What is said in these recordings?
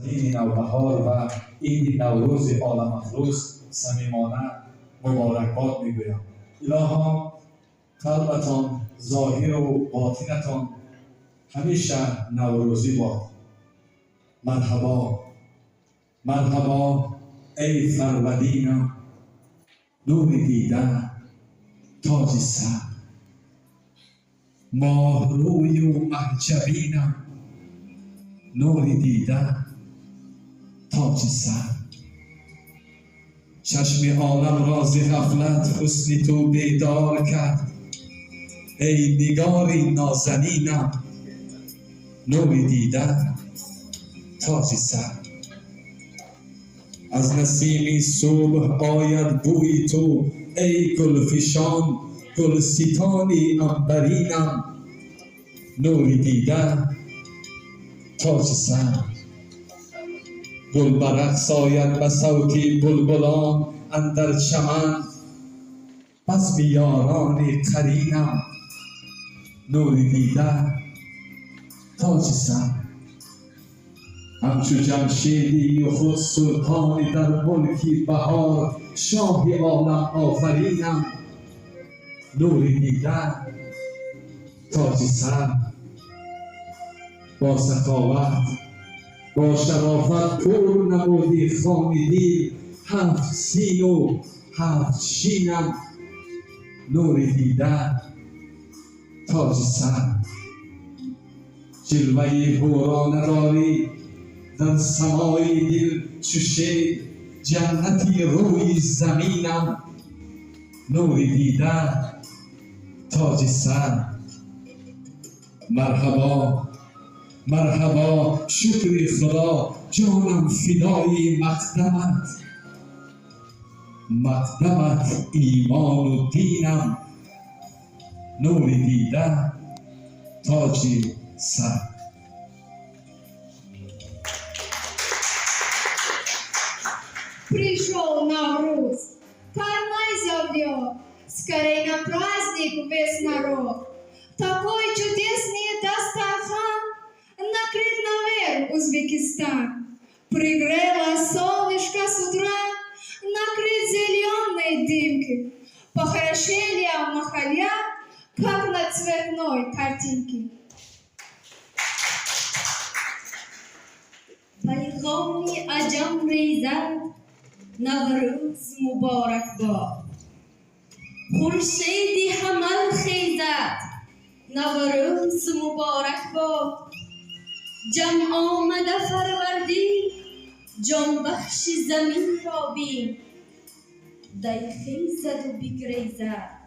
این نوبهار و این نوروز عالم افروز صمیمانه مبارکباد میگویم. الها قلبتان ظاهر و باطنتان همیشه نوروزی باد. مرحبا مرحبا ای فرودینم، نور دیدن تاج سر، ماه روی و محجبینم، نور دیدن تاج سر. چشم عالم را ز غفلت حسن تو بیدار کرد، ای نگاری نازنینم، نور دیدن تاج سر. از نسیم صبح آید بوی تو، ای گلفشان گلستانی عنبرینم، نور دیدن تاج سر. گل برقص آید به صوت بلبلان اندر چمن، بزم یاران قرینم، نور دیدن تاج سر. همچو جمشیدی و خود سلطانی در ملکی بهار، شاه عالم آفرینم، نور دیدن تاج سر. با سخاوت با شرافت پر نمودی خواندی، هفت سین و هفت شینم، نور دیدن تاج سر. جلوه حورانه داری در سمای دل چو شید، جنتی روی زمینم، نور دیدن تاج سر. مرحبا مرحبا شکر خدا، جانم فدای مقدمت ایمان و دینم، نور دیدن تاج سر. Пришел Навруз, Карнай зовет, скорей на праздник весь народ. Такой чудесный Дастархан накрыт наверх Узбекистан. Пригрело солнышко с утра, накрыт зеленой дымкой. Похорошели махаля, как на цветной картинке. پیغامی عجم ریزد، نوروز مبارک باد. خورشیدی حمل خیزد، نوروز مبارک باد. جمع آمده فروردین، جان بخش زمین را بین. دی خیزد و بگریزد،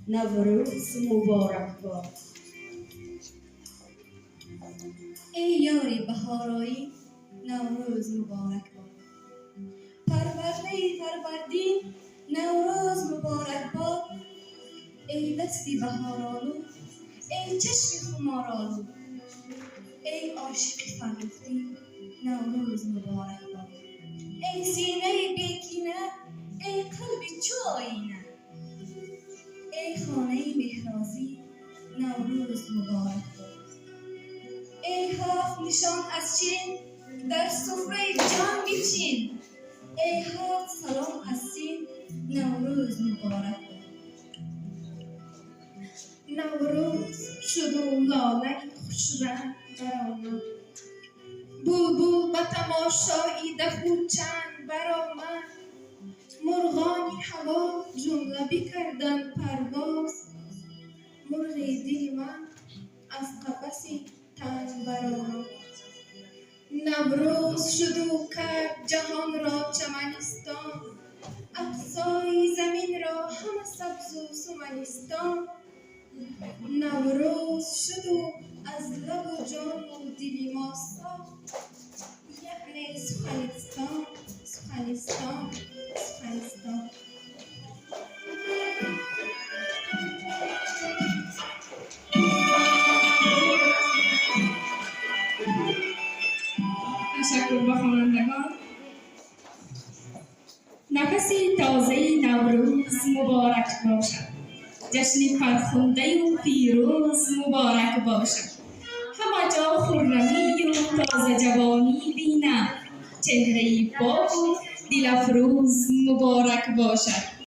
نوروز مبارک باد. ای یاری بهارایی، نوروز مبارک باد. پرورده فروردین، نوروز مبارک باد. ای دستی بهارآلو، ای چشم خمارآلو، ای عاشق فرخی، نوروز مبارک باد. ای سینه بیکینه، ای قلب چو آینه، ای خانه مهرازی، نوروز مبارک باد. ای هفت نشان از چین، در سفره جان بچین. ای هفت سلام از سین، نوروز مبارک باد. نوروز شد و لاله خوش رنگ برآمد، بلبل به تماشایی دهو چنگ برآمد. مرغان هوا جمله بکردند پرواز، مرغ دل من از قفسی تنگ برآمد. نوروز شد و کرد جهان را چمنستان، اقصای زمین را همه سبز و سمنستان. نوروز شد و از لب و جان و دل ما ساخت، یعنی سخنستان سخنستان سخنستان. تشکر به خوانندگان. نفس تازه نوروز مبارک باشد، جشن فرخنده و پیروز مبارک باشد. همه جا خرمی و تازه جوانی بینم. چهره‌ای پاک و دلفروز مبارک باشد.